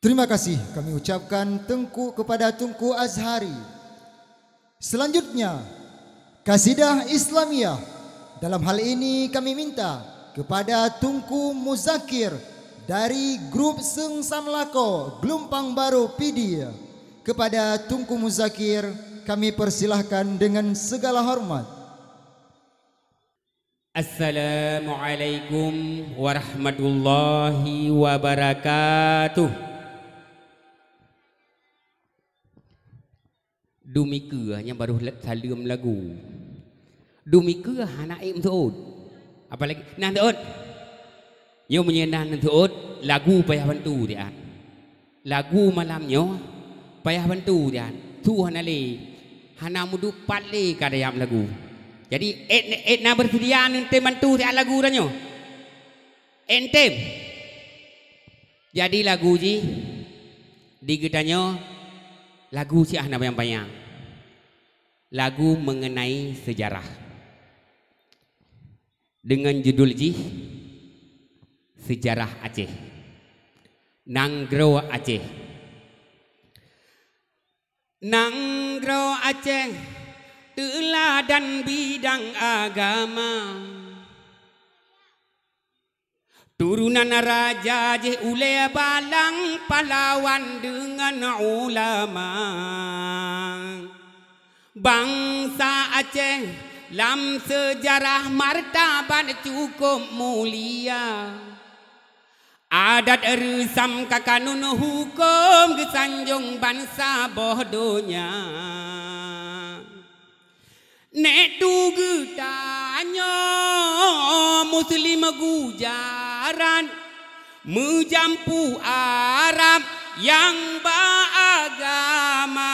Terima kasih kami ucapkan kepada Tunku Azhari. Selanjutnya, Kasidah Islamiyah. Dalam hal ini kami minta kepada Tunku Muzakir dari grup Sengsam Lako Gelumpang Baru PD. Kepada Tunku Muzakir kami persilahkan dengan segala hormat. Assalamualaikum warahmatullahi wabarakatuh. Dumika hanya baru salam lagu. Dumika anak tuut. Apalagi nah tuut. Yo menyenang tuut lagu payah bantu dia. Lagu malamnya payah bantu dia. Tu hanale. Hana mudu pale kadayam lagu. Jadi na bersedia ente bantu dia lagu danyo. Ente. Jadi lagu ji digetanyo lagu si ahna bayang-bayang. Lagu mengenai sejarah dengan judul ji Sejarah Aceh. Nanggro Aceh. Nanggro Aceh teladan bidang agama, turunan raja je ule balang pahlawan dengan ulama. Bangsa Aceh lam sejarah martabat cukup mulia. Adat resam kakanun hukum kesanjung bangsa bodohnya. Nek tu getanya Muslim gujaran menjampu Arab yang beragama.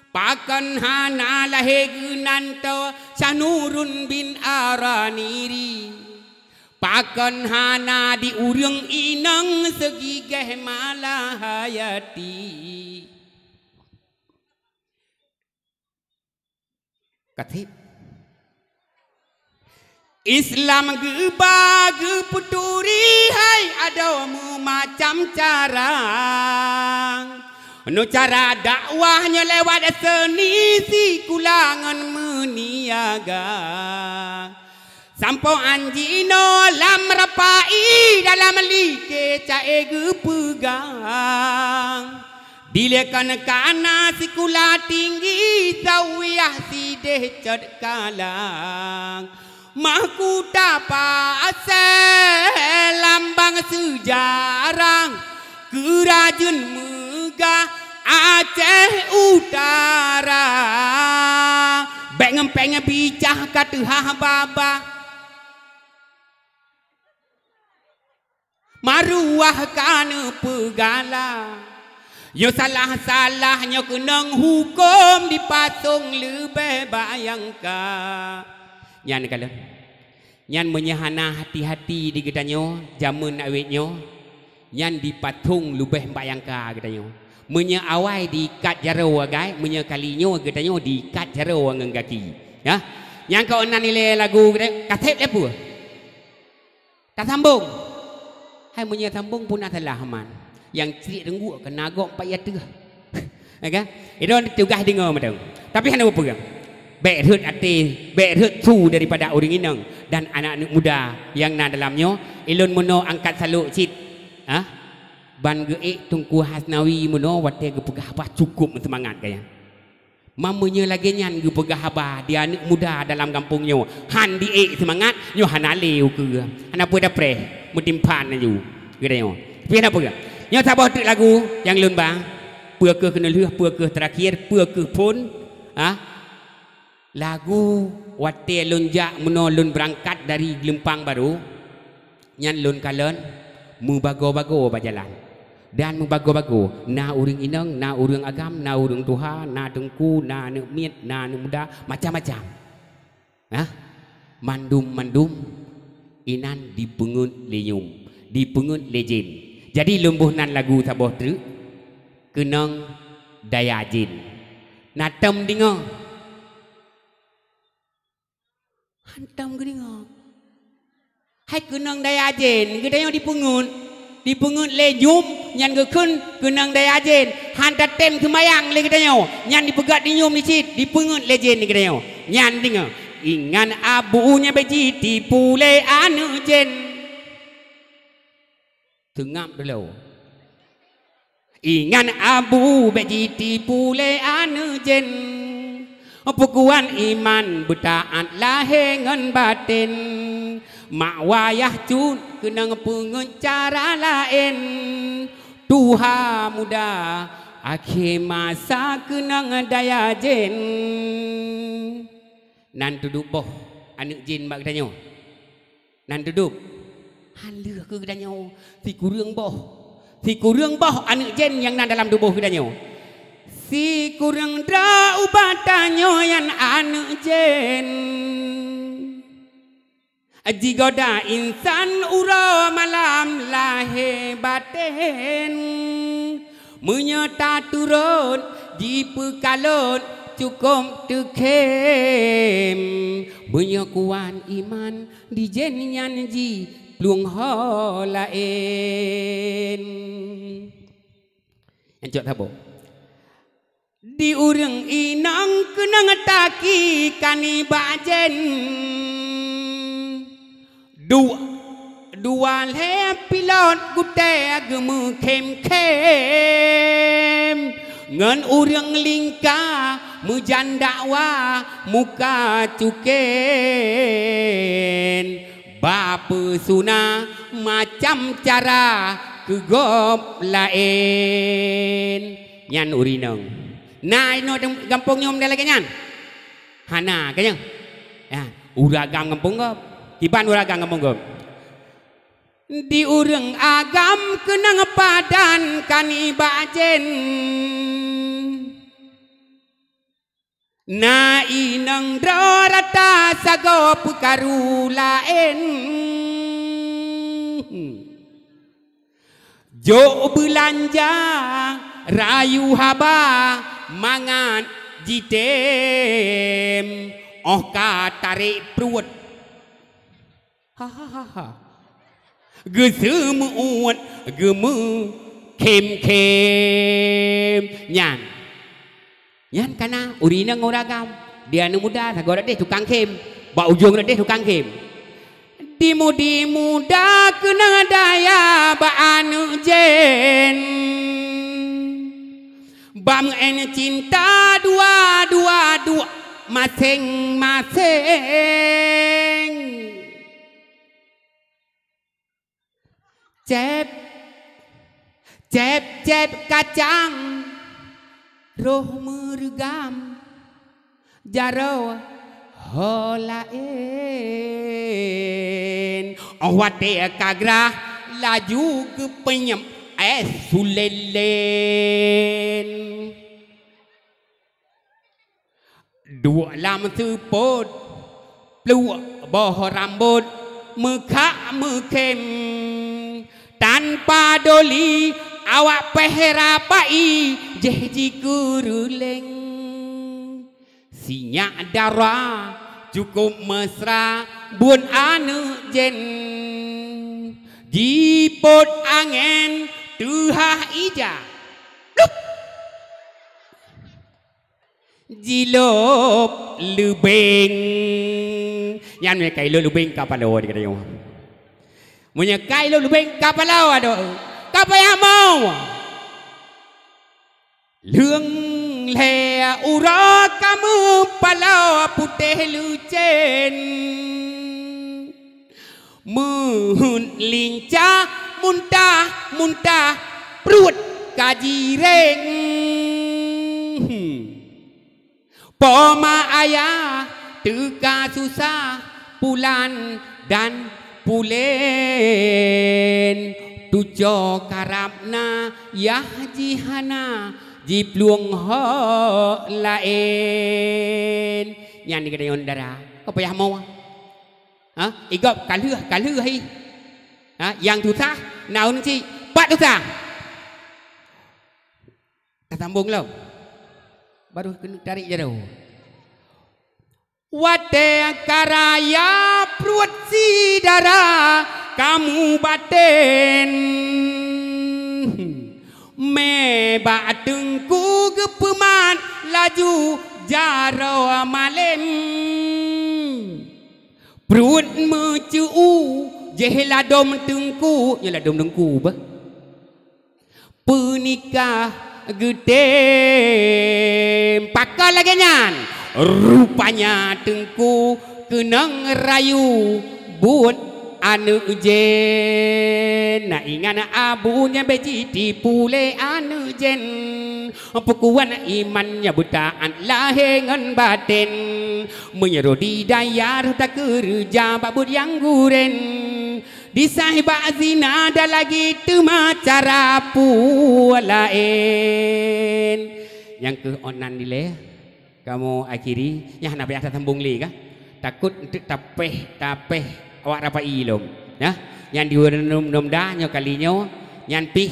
Pakan hana lahir genanto Sanurun bin Araniri. Pakan hana di urang inang segigeh malahayati. Katip Islam geba geputuri hai ada macam cara. No cara dakwahnya lewat seni si kulangan meniaga. Sampo anjino lam rapai dalam like cae gepegang. Dilekan kana si kula tinggi zawiyah si dehcet kalang. Mahkuta pasal lambang sejarah kerajaan megah Aceh Utara. Beng-peng bicah kata baba maruah kana pegala. Yo salah-salahnya kenang hukum dipasung lebih bayangka. Nyan kalau nyan menyahana hati-hati di gedanyo jamun awetnyo. Nyan dipatung lebih bayangka gedanyo. Menya awai di kat jaro agai, menya kalinyo gedanyo di kat jaro ngengaki. Ya. Nyan kau nan nilai lagu gedang katep lepu. Tak sambung. Hai menya sambung pun adalah man. Yang cerit renggu ke nagok payah tengah. Okay? Itu tugas dengar macam. Tapi hanya apa? Baik hut ati, baik hut su daripada orang inang dan anak-anak muda yang na dalamnya. Ilun mono angkat saluk cit. Ban geek Tunku Hasnawi mono wate gepegah apa cukup semangat kaya. Mamanya lagi nyan gepegah apa dia anak muda dalam kampungnya. Han diek semangat nyo hanaleu ke. Anak apa dah preh mutimpan ju. Gedeo. Tapi apa ke? Nyo sabah tu lagu yang lun bang. Pua ke kena leuh, pua ke terakhir, pua ke pun. Lagu wate lun jak mono lun berangkat dari Gelumpang Baru. Nyan lun kalen mubago-bago berjalan. Dan mubago-bago na urang inang, na urang agam, na urang Tuhan, na tengku, na nek miet, na nek muda, macam-macam. Mandum-mandum inan dipengut lenyum, dipengut legend. Jadi lumbuh nan lagu sabah tu kenang daya jin. Natem dengar. Hantam ke dengar. Hai kenang daya jin, gedanya dipengut. dipungut le nyum nyan ke kun kenang daya jen hantar tem kemayang le katanya nyan dipegat di nyum dicit dipungut le jen ni katanya nyan dengar ingan abunya beji tipu le anu jen tengap dulu ingan abu beji tipu le anu jen pukuan iman betaat lahengan batin mak wayah cun kenang pungut cara lain tuha muda akhir masa kenang daya jen nan duduk boh anak jin bak danyo nan duduk halu ke danyo si kurang boh anak jin yang nan dalam tubuh danyo si kurang dra ubatanyo yang anak jin jigoda insan ura malam lahir batin menyata turun di pekalon cukup tekem menyakuan iman di jenyan ji pluang ho lain encok tabo di urang inang kenang taki kani bajen dua le pilot gute agemu kem ngan urang lingka mujan dakwa muka cuken bapa suna macam cara kegop lain nyan urinong nai no gampong nyom dia lagi nyan hana kanya ya uragam gampong gop kiban uragam gampong gop di urang agam kenang padan kani bajen na inang drorata sago pukaru lain jo belanja rayu haba mangan jitem ka tarik perut ha gesemu uat gemu kem nyan kana urina ngoragam dia nu muda sagora deh tukang kem ba ujung deh tukang kem di muda kena daya ba anu jen bam en cinta dua masing-masing cep kacang roh mergam jaro holain awate kagrah laju ke penyem sulelen dua lam seput peluk boh rambut muka mukem tanpa doli awak peherapai jeji kuruleng sinyak darah cukup mesra bun anu jen jiput angin tuhah ija jilop lubeng yan me kai lubeng kapalo di kadayo munya kai lubeng kapalo ado kapaya mau lương lè ura kamu palau putih lucen mun lincah muntah perut kajireng poma ayah teka susah pulan dan pulen tujo karabna yah jihana jipluang ho lain yang ni kena darah kau payah mau igop kaluh hai yang susah naun si pat susah sambung lo baru kena tarik jauh wate karaya perut si darah kamu baten bak tengku gepeman laju jaro malem perut mecu jehla dom tengku yalah dom tengku ba penikah gedem pakal lagi nyan rupanya tengku kenang rayu buat anu jen na ingan abunya beji tipule anu jen pekuan imannya butaan lahengan batin menyerodi dayar tak kerja babut yang guren di sahibah zina ada lagi tuma cara lain yang ke onan dile kamu akhiri yang nak biasa sambung li kah takut tapeh awak rapai ilom ya yang diurum dahnya kalinya yang pih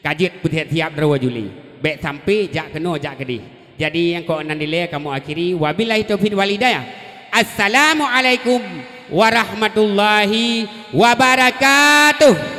kajet putih tiap dua Juli bek sampai jak keno jak kedi jadi yang kau nandile kamu akhiri wabillahi taufiq wal hidayah assalamualaikum warahmatullahi wabarakatuh.